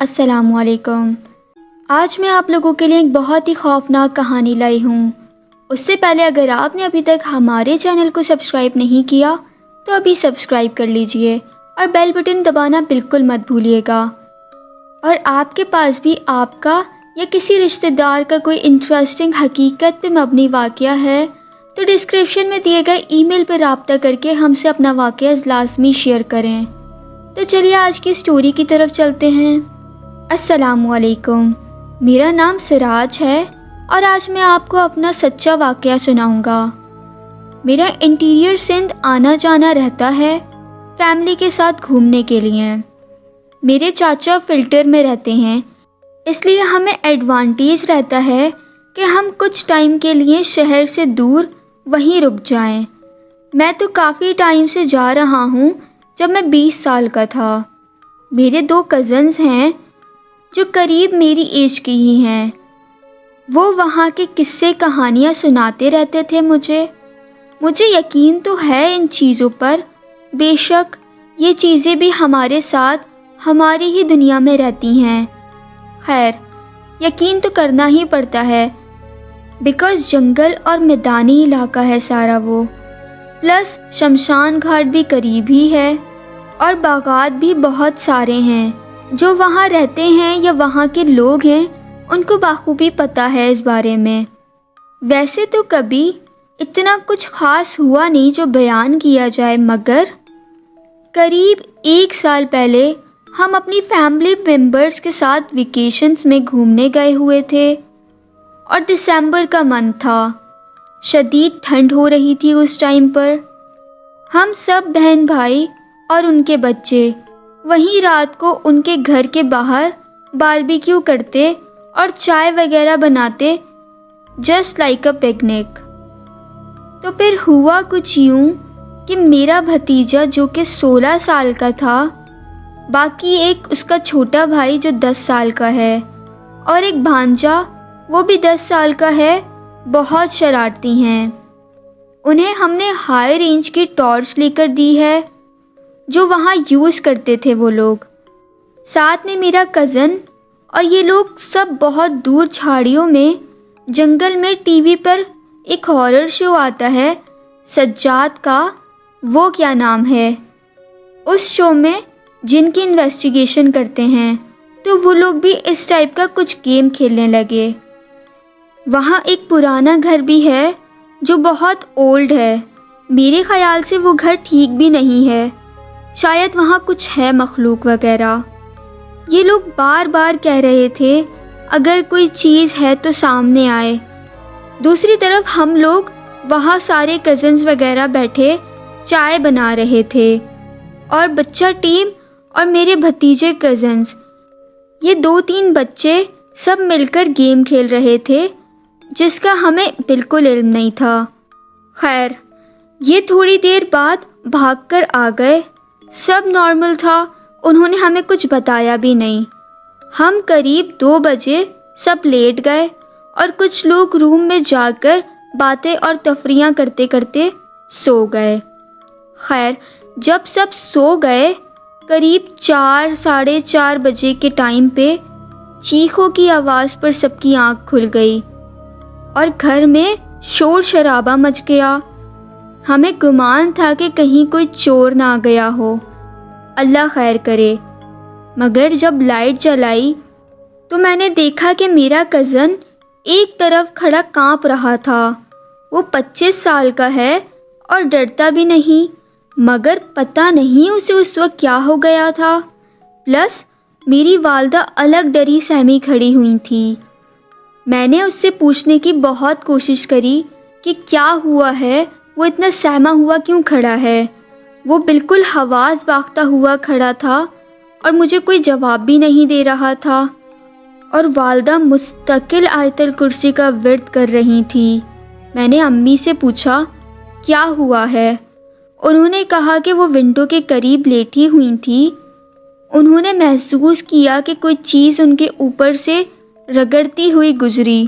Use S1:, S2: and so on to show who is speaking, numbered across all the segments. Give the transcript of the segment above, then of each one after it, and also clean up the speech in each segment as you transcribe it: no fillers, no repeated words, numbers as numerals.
S1: السلام علیکم۔ آج میں آپ لوگوں کے لیے ایک بہت ہی خوفناک کہانی لائی ہوں۔ اس سے پہلے اگر آپ نے ابھی تک ہمارے چینل کو سبسکرائب نہیں کیا تو ابھی سبسکرائب کر لیجئے اور بیل بٹن دبانا بالکل مت بھولیے گا۔ اور آپ کے پاس بھی آپ کا یا کسی رشتہ دار کا کوئی انٹرسٹنگ حقیقت پہ مبنی واقعہ ہے تو ڈسکرپشن میں دیے گئے ای میل پر رابطہ کر کے ہم سے اپنا واقعہ لازمی شیئر کریں۔ تو چلیے آج کی سٹوری کی طرف چلتے ہیں۔ السلام علیکم، میرا نام سراج ہے اور آج میں آپ کو اپنا سچا واقعہ سناؤں گا۔ میرا انٹیریئر سندھ آنا جانا رہتا ہے فیملی کے ساتھ گھومنے کے لیے۔ میرے چاچا فلٹر میں رہتے ہیں، اس لیے ہمیں ایڈوانٹیج رہتا ہے کہ ہم کچھ ٹائم کے لیے شہر سے دور وہیں رک جائیں۔ میں تو کافی ٹائم سے جا رہا ہوں، جب میں 20 سال کا تھا۔ میرے 2 کزنز ہیں جو قریب میری ایج کی ہی ہیں۔ وہ وہاں کے قصے کہانیاں سناتے رہتے تھے مجھے یقین تو ہے ان چیزوں پر، بے شک یہ چیزیں بھی ہمارے ساتھ ہماری ہی دنیا میں رہتی ہیں۔ خیر، یقین تو کرنا ہی پڑتا ہے بیکاز جنگل اور میدانی علاقہ ہے سارا وہ، پلس شمشان گھاٹ بھی قریب ہی ہے اور باغات بھی بہت سارے ہیں۔ جو وہاں رہتے ہیں یا وہاں کے لوگ ہیں ان کو بخوبی پتہ ہے اس بارے میں۔ ویسے تو کبھی اتنا کچھ خاص ہوا نہیں جو بیان کیا جائے، مگر قریب 1 سال پہلے ہم اپنی فیملی ممبرز کے ساتھ ویکیشنز میں گھومنے گئے ہوئے تھے اور دسمبر کا منتھ تھا۔ شدید ٹھنڈ ہو رہی تھی اس ٹائم پر۔ ہم سب بہن بھائی اور ان کے بچے وہیں رات کو ان کے گھر کے باہر باربیکیو کرتے اور چائے وغیرہ بناتے، جسٹ لائک اے پکنک۔ تو پھر ہوا کچھ یوں کہ میرا بھتیجا جو کہ 16 سال کا تھا، باقی ایک اس کا چھوٹا بھائی جو 10 سال کا ہے اور ایک بھانجا وہ بھی 10 سال کا ہے، بہت شرارتی ہیں۔ انہیں ہم نے ہائی رینج کی ٹارچ لے کر دی ہے جو وہاں یوز کرتے تھے وہ لوگ۔ ساتھ میں میرا کزن اور یہ لوگ سب بہت دور جھاڑیوں میں جنگل میں ٹی وی پر ایک ہارر شو آتا ہے سجاد کا، وہ کیا نام ہے، اس شو میں جن کی انویسٹیگیشن کرتے ہیں، تو وہ لوگ بھی اس ٹائپ کا کچھ گیم کھیلنے لگے۔ وہاں ایک پرانا گھر بھی ہے جو بہت اولڈ ہے، میرے خیال سے وہ گھر ٹھیک بھی نہیں ہے، شاید وہاں کچھ ہے مخلوق وغیرہ۔ یہ لوگ بار بار کہہ رہے تھے اگر کوئی چیز ہے تو سامنے آئے۔ دوسری طرف ہم لوگ وہاں سارے کزنز وغیرہ بیٹھے چائے بنا رہے تھے اور بچہ ٹیم اور میرے بھتیجے کزنز، یہ 2-3 بچے سب مل کر گیم کھیل رہے تھے جس کا ہمیں بالکل علم نہیں تھا۔ خیر، یہ تھوڑی دیر بعد بھاگ کر آ گئے، سب نارمل تھا، انہوں نے ہمیں کچھ بتایا بھی نہیں۔ ہم قریب 2 بجے سب لیٹ گئے اور کچھ لوگ روم میں جا کر باتیں اور تفریحاں کرتے کرتے سو گئے۔ خیر، جب سب سو گئے قریب 4-4:30 بجے کے ٹائم پہ چیخوں کی آواز پر سب کی آنکھ کھل گئی اور گھر میں شور شرابہ مچ گیا۔ ہمیں گمان تھا کہ کہیں کوئی چور نہ آ گیا ہو، اللہ خیر کرے۔ مگر جب لائٹ جلائی تو میں نے دیکھا کہ میرا کزن ایک طرف کھڑا کانپ رہا تھا۔ وہ 25 سال کا ہے اور ڈرتا بھی نہیں، مگر پتہ نہیں اسے اس وقت کیا ہو گیا تھا۔ پلس میری والدہ الگ ڈری سہمی کھڑی ہوئی تھی۔ میں نے اس سے پوچھنے کی بہت کوشش کری کہ کیا ہوا ہے، وہ اتنا سہما ہوا کیوں کھڑا ہے۔ وہ بالکل حواس باختہ ہوا کھڑا تھا اور مجھے کوئی جواب بھی نہیں دے رہا تھا، اور والدہ مستقل آیت الکرسی کا ورد کر رہی تھی۔ میں نے امی سے پوچھا کیا ہوا ہے، انہوں نے کہا کہ وہ ونڈو کے قریب لیٹی ہوئی تھی، انہوں نے محسوس کیا کہ کوئی چیز ان کے اوپر سے رگڑتی ہوئی گزری۔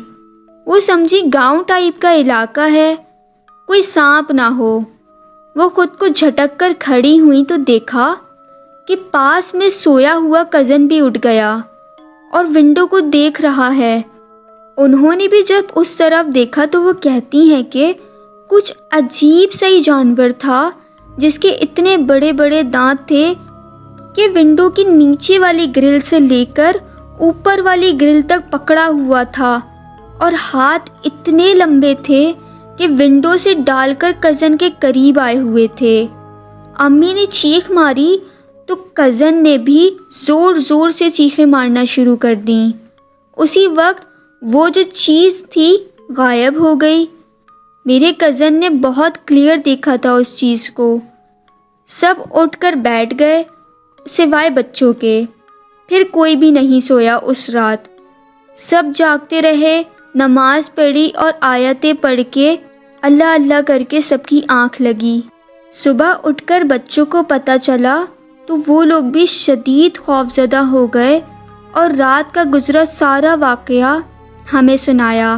S1: وہ سمجھی گاؤں ٹائپ کا علاقہ ہے، کوئی سانپ نہ ہو۔ وہ خود کو جھٹک کر کھڑی ہوئی تو دیکھا کہ پاس میں سویا ہوا کزن بھی اٹھ گیا اور ونڈو کو دیکھ رہا ہے۔ انہوں نے بھی جب اس طرف دیکھا تو وہ کہتی ہیں کہ کچھ عجیب سا ہی جانور تھا جس کے اتنے بڑے بڑے دانت تھے کہ ونڈو کی نیچے والی گرل سے لے کر اوپر والی گرل تک پکڑا ہوا تھا، اور ہاتھ اتنے لمبے تھے کہ ونڈو سے ڈال کر کزن کے قریب آئے ہوئے تھے۔ امی نے چیخ ماری تو کزن نے بھی زور زور سے چیخیں مارنا شروع کر دیں۔ اسی وقت وہ جو چیز تھی غائب ہو گئی۔ میرے کزن نے بہت کلیئر دیکھا تھا اس چیز کو۔ سب اٹھ کر بیٹھ گئے سوائے بچوں کے۔ پھر کوئی بھی نہیں سویا اس رات۔ سب جاگتے رہے، نماز پڑھی اور آیتیں پڑھ کے اللہ اللہ کر کے سب کی آنکھ لگی۔ صبح اٹھ کر بچوں کو پتہ چلا تو وہ لوگ بھی شدید خوفزدہ ہو گئے اور رات کا گزرا سارا واقعہ ہمیں سنایا،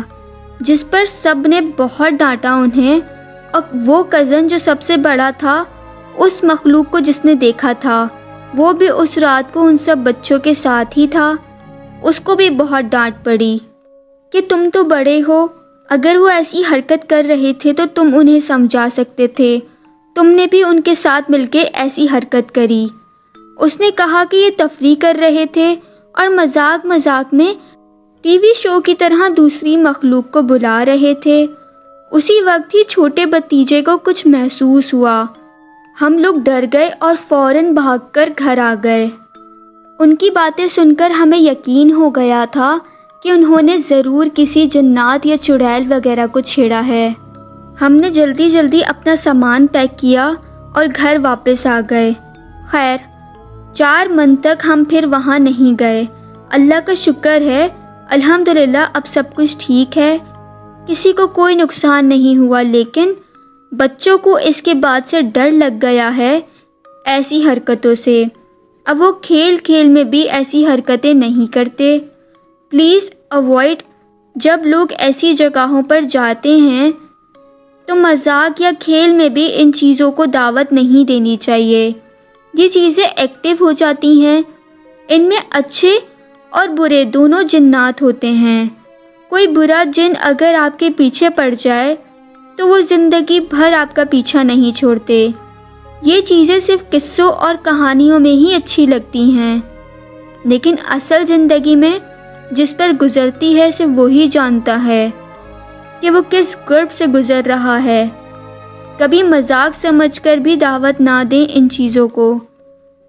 S1: جس پر سب نے بہت ڈانٹا انہیں، اور وہ کزن جو سب سے بڑا تھا اس مخلوق کو جس نے دیکھا تھا وہ بھی اس رات کو ان سب بچوں کے ساتھ ہی تھا۔ اس کو بھی بہت ڈانٹ پڑی کہ تم تو بڑے ہو، اگر وہ ایسی حرکت کر رہے تھے تو تم انہیں سمجھا سکتے تھے، تم نے بھی ان کے ساتھ مل کے ایسی حرکت کری۔ اس نے کہا کہ یہ تفریح کر رہے تھے اور مذاق مذاق میں ٹی وی شو کی طرح دوسری مخلوق کو بلا رہے تھے۔ اسی وقت ہی چھوٹے بھتیجے کو کچھ محسوس ہوا۔ ہم لوگ ڈر گئے اور فوراً بھاگ کر گھر آ گئے۔ ان کی باتیں سن کر ہمیں یقین ہو گیا تھا کہ انہوں نے ضرور کسی جنات یا چڑیل وغیرہ کو چھیڑا ہے۔ ہم نے جلدی جلدی اپنا سامان پیک کیا اور گھر واپس آ گئے۔ خیر 4 منتھ تک ہم پھر وہاں نہیں گئے۔ اللہ کا شکر ہے، الحمدللہ اب سب کچھ ٹھیک ہے، کسی کو کوئی نقصان نہیں ہوا، لیکن بچوں کو اس کے بعد سے ڈر لگ گیا ہے ایسی حرکتوں سے۔ اب وہ کھیل کھیل میں بھی ایسی حرکتیں نہیں کرتے۔ پلیز اوائڈ، جب لوگ ایسی جگہوں پر جاتے ہیں تو مذاق یا کھیل میں بھی ان چیزوں کو دعوت نہیں دینی چاہیے۔ یہ چیزیں ایکٹیو ہو جاتی ہیں، ان میں اچھے اور برے دونوں جنات ہوتے ہیں۔ کوئی برا جن اگر آپ کے پیچھے پڑ جائے تو وہ زندگی بھر آپ کا پیچھا نہیں چھوڑتے۔ یہ چیزیں صرف قصوں اور کہانیوں میں ہی اچھی لگتی ہیں، لیکن اصل زندگی میں جس پر گزرتی ہے صرف وہی جانتا ہے کہ وہ کس گرب سے گزر رہا ہے۔ کبھی مذاق سمجھ کر بھی دعوت نہ دیں ان چیزوں کو۔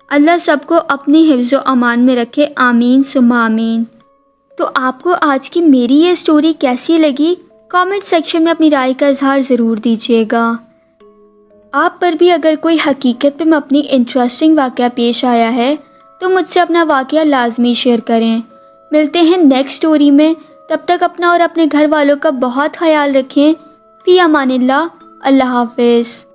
S1: اللہ سب کو اپنی حفظ و امان میں رکھے، آمین ثم آمین۔ تو آپ کو آج کی میری یہ سٹوری کیسی لگی؟ کامنٹ سیکشن میں اپنی رائے کا اظہار ضرور دیجیے گا۔ آپ پر بھی اگر کوئی حقیقت میں اپنی انٹرسٹنگ واقعہ پیش آیا ہے تو مجھ سے اپنا واقعہ لازمی شیئر کریں۔ ملتے ہیں نیکسٹ سٹوری میں، تب تک اپنا اور اپنے گھر والوں کا بہت خیال رکھیں۔ فی امان اللہ، اللہ حافظ۔